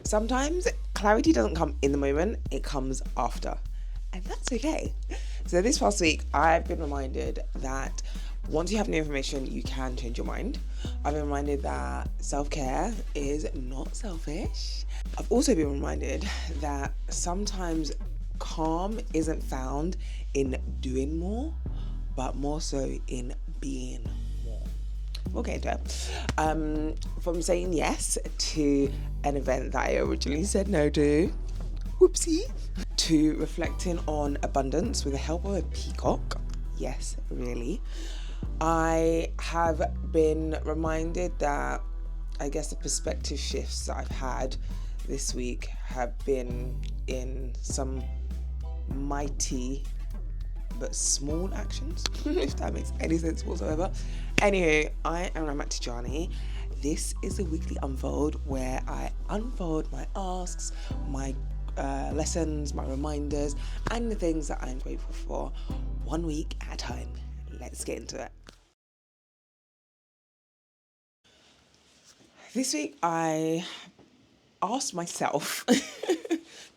Sometimes clarity doesn't come in the moment, it comes after. And that's okay. So this past week, I've been reminded that once you have new information, you can change your mind. I've been reminded that self-care is not selfish. I've also been reminded that sometimes calm isn't found in doing more, but more so in being more. Okay, from saying yes to an event that I originally said no to, whoopsie, to reflecting on abundance with the help of a peacock. Yes, really. I have been reminded that I guess the perspective shifts that I've had this week have been in some mighty but small actions, if that makes any sense whatsoever. Anywho, I am Ramat Tejani. This is a weekly unfold where I unfold my asks, my lessons, my reminders, and the things that I'm grateful for, 1 week at a time. Let's get into it. This week, I asked myself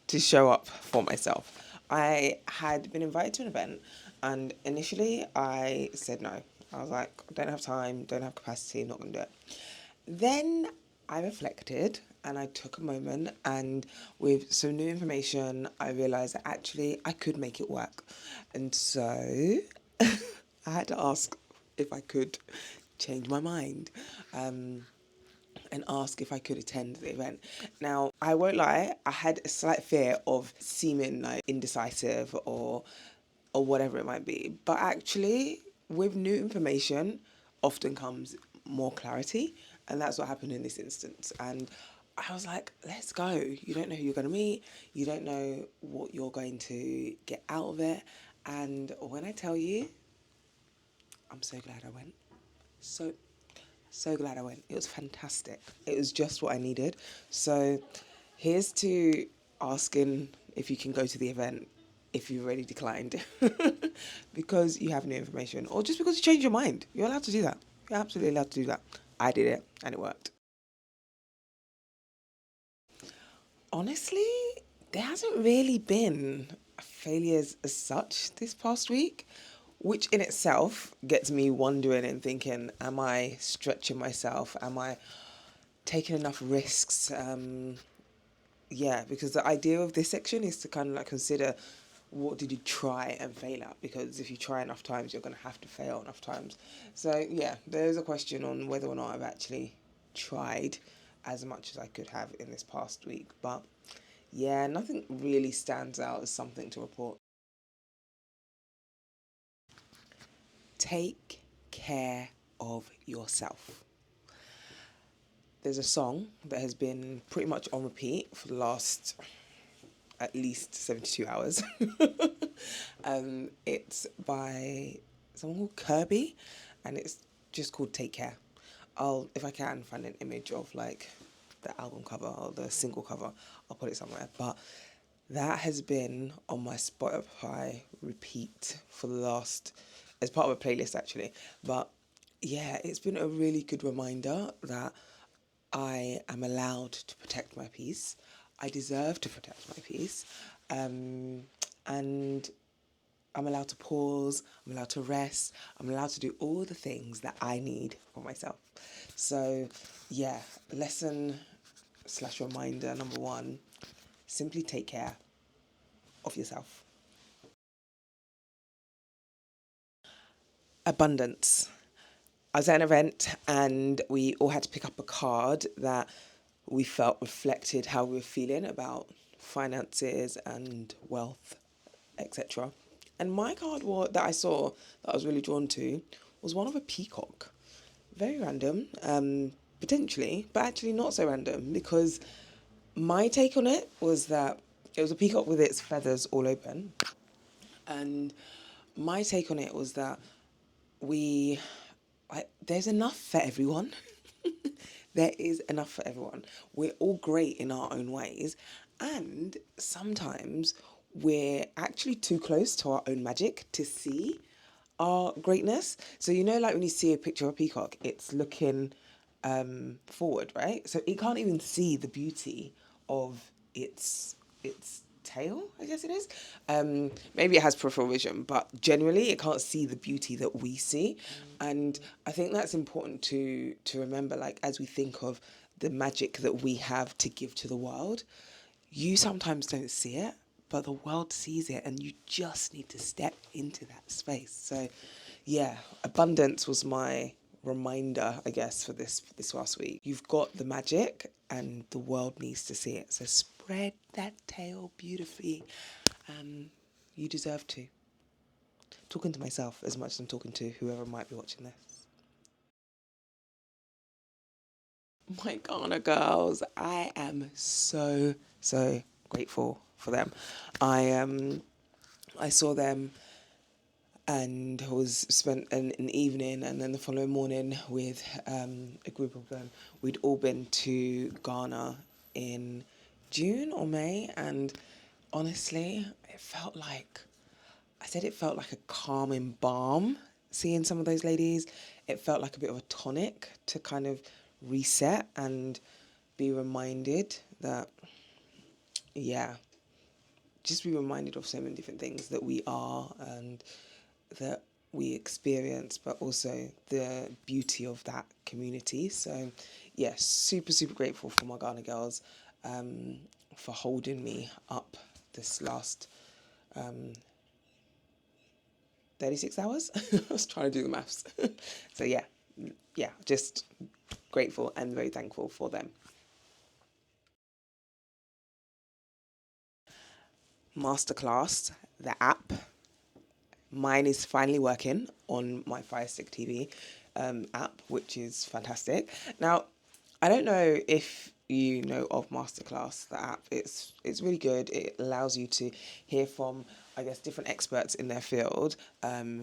to show up for myself. I had been invited to an event, and initially I said no. I was like, I don't have time, don't have capacity, not going to do it. Then I reflected and I took a moment, and with some new information, I realized that actually I could make it work. And so I had to ask if I could change my mind. And ask if I could attend the event. Now, I won't lie, I had a slight fear of seeming like indecisive or whatever it might be. But actually, with new information often comes more clarity, and that's what happened in this instance. And I was like, let's go. You don't know who you're going to meet, you don't know what you're going to get out of it. And when I tell you, I'm so glad I went. So glad I went. It was fantastic. It was just what I needed. So here's to asking if you can go to the event if you've already declined because you have new information or just because you changed your mind. You're allowed to do that. You're absolutely allowed to do that. I did it and it worked. Honestly, there hasn't really been failures as such this past week, which in itself gets me wondering and thinking, am I stretching myself? Am I taking enough risks? Yeah, because the idea of this section is to kind of like consider what did you try and fail at, because if you try enough times you're going to have to fail enough times. So yeah, there's a question on whether or not I've actually tried as much as I could have in this past week, but yeah, nothing really stands out as something to report. Take care of yourself. There's a song that has been pretty much on repeat for the last at least 72 hours. It's by someone called Kirby, and it's just called Take Care. If I can, find an image of like the album cover or the single cover, I'll put it somewhere. But that has been on my Spotify repeat for the last, as part of a playlist actually. But yeah, it's been a really good reminder that I am allowed to protect my peace. I deserve to protect my peace. And I'm allowed to pause, I'm allowed to rest, I'm allowed to do all the things that I need for myself. So, yeah, lesson slash reminder number one, simply take care of yourself. Abundance. I was at an event and we all had to pick up a card that we felt reflected how we were feeling about finances and wealth, etc. And my card that I saw that I was really drawn to was one of a peacock. Very random, potentially, but actually not so random, because my take on it was that it was a peacock with its feathers all open. And my take on it was that we there's enough for everyone. There is enough for everyone. We're all great in our own ways, and sometimes we're actually too close to our own magic to see our greatness. So you know, like when you see a picture of a peacock, it's looking forward, right? So it can't even see the beauty of its tail, I guess it is. Maybe it has peripheral vision, but generally it can't see the beauty that we see. And I think that's important to remember, like, as we think of the magic that we have to give to the world, you sometimes don't see it, but the world sees it, and you just need to step into that space. So, yeah, abundance was my reminder, I guess, for this last week. You've got the magic, and the world needs to see it. So spread that tail beautifully. You deserve to. Talking to myself as much as I'm talking to whoever might be watching this. My Ghana girls, I am so grateful for them. I saw them and was spent an evening, and then the following morning with a group of them. We'd all been to Ghana in June or May, and honestly, it felt like a calming balm seeing some of those ladies. It felt like a bit of a tonic to kind of reset and be reminded that, yeah, just be reminded of so many different things that we are and that we experience, but also the beauty of that community. So, yeah, super grateful for my Ghana girls for holding me up this last 36 hours. I was trying to do the maths. So, yeah, just grateful and very thankful for them. Masterclass, the app. Mine is finally working on my Fire Stick TV app, which is fantastic. Now, I don't know if you know of Masterclass, the app. It's really good. It allows you to hear from, I guess, different experts in their field,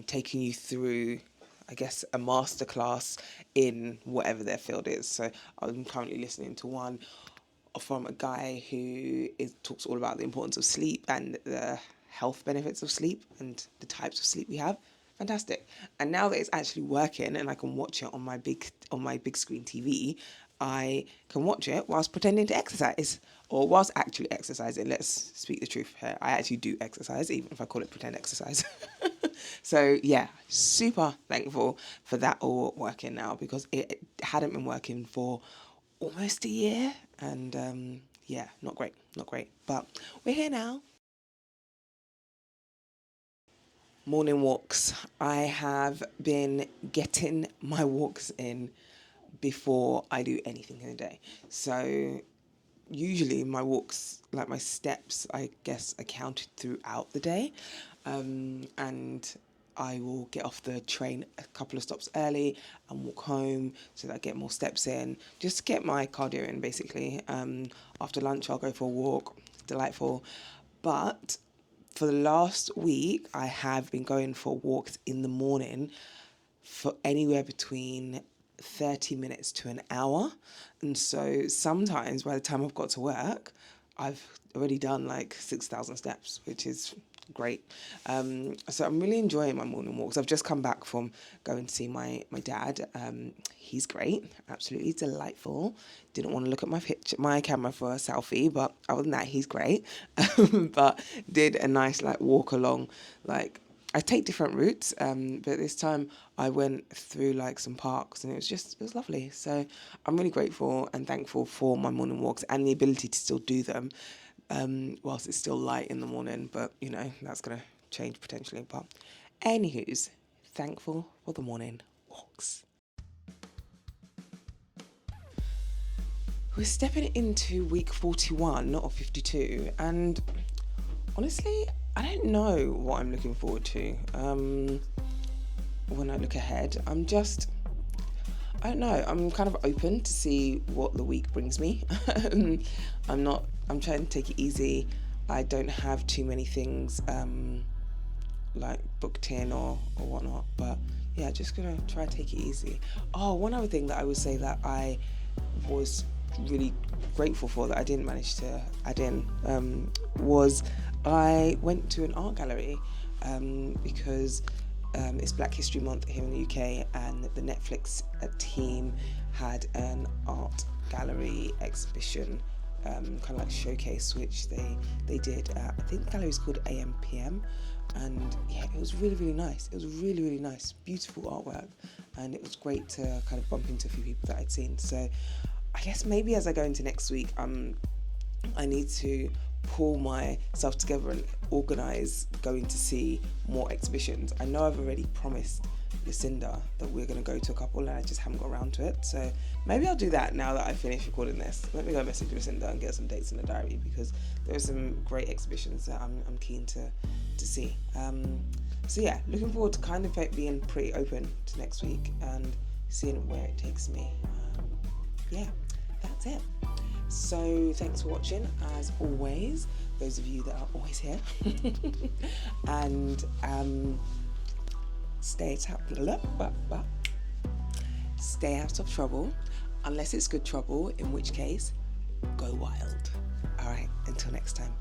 taking you through, I guess, a masterclass in whatever their field is. So I'm currently listening to one from a guy who talks all about the importance of sleep and the health benefits of sleep and the types of sleep we have. Fantastic. And now that it's actually working and I can watch it on my big screen TV, I can watch it whilst pretending to exercise or whilst actually exercising. Let's speak the truth here. I actually do exercise, even if I call it pretend exercise. So yeah, super thankful for that all working now, because it hadn't been working for almost a year, and yeah, not great, but we're here now. Morning walks. I have been getting my walks in before I do anything in the day. So usually my walks, like my steps, I guess, are counted throughout the day. And I will get off the train a couple of stops early and walk home so that I get more steps in, just to get my cardio in, basically. After lunch, I'll go for a walk. Delightful. But for the last week, I have been going for walks in the morning for anywhere between 30 minutes to an hour. And so sometimes by the time I've got to work, I've already done like 6,000 steps, which is great. So I'm really enjoying my morning walks. I've just come back from going to see my dad. He's great, absolutely delightful. Didn't want to look at my camera for a selfie, but other than that, he's great. But did a nice like walk along, like I take different routes, but this time I went through like some parks, and it was lovely. So I'm really grateful and thankful for my morning walks and the ability to still do them whilst it's still light in the morning. But that's gonna change potentially. But anywho's, thankful for the morning walks. We're stepping into week 41 of 52, and honestly, I don't know what I'm looking forward to when I look ahead. I don't know, I'm kind of open to see what the week brings me. I'm trying to take it easy. I don't have too many things like booked in or whatnot, but yeah, just gonna try to take it easy. Oh, one other thing that I would say that I was really grateful for that I didn't manage to add in was I went to an art gallery because it's Black History Month here in the UK, and the Netflix team had an art gallery exhibition kind of like showcase which they did at, I think the gallery is called AMPM, and yeah, it was really, really nice. It was really, really nice, beautiful artwork, and it was great to kind of bump into a few people that I'd seen. So I guess maybe as I go into next week, I need to pull myself together and organise going to see more exhibitions. I know I've already promised Lucinda that we're going to go to a couple, and I just haven't got around to it. So maybe I'll do that now that I finish recording this. Let me go message Lucinda and get some dates in the diary, because there are some great exhibitions that I'm keen to see. So yeah, looking forward to kind of being pretty open to next week and seeing where it takes me. Yeah, that's it. So thanks for watching, as always, those of you that are always here. And stay out of trouble, unless it's good trouble, in which case, go wild. All right, until next time.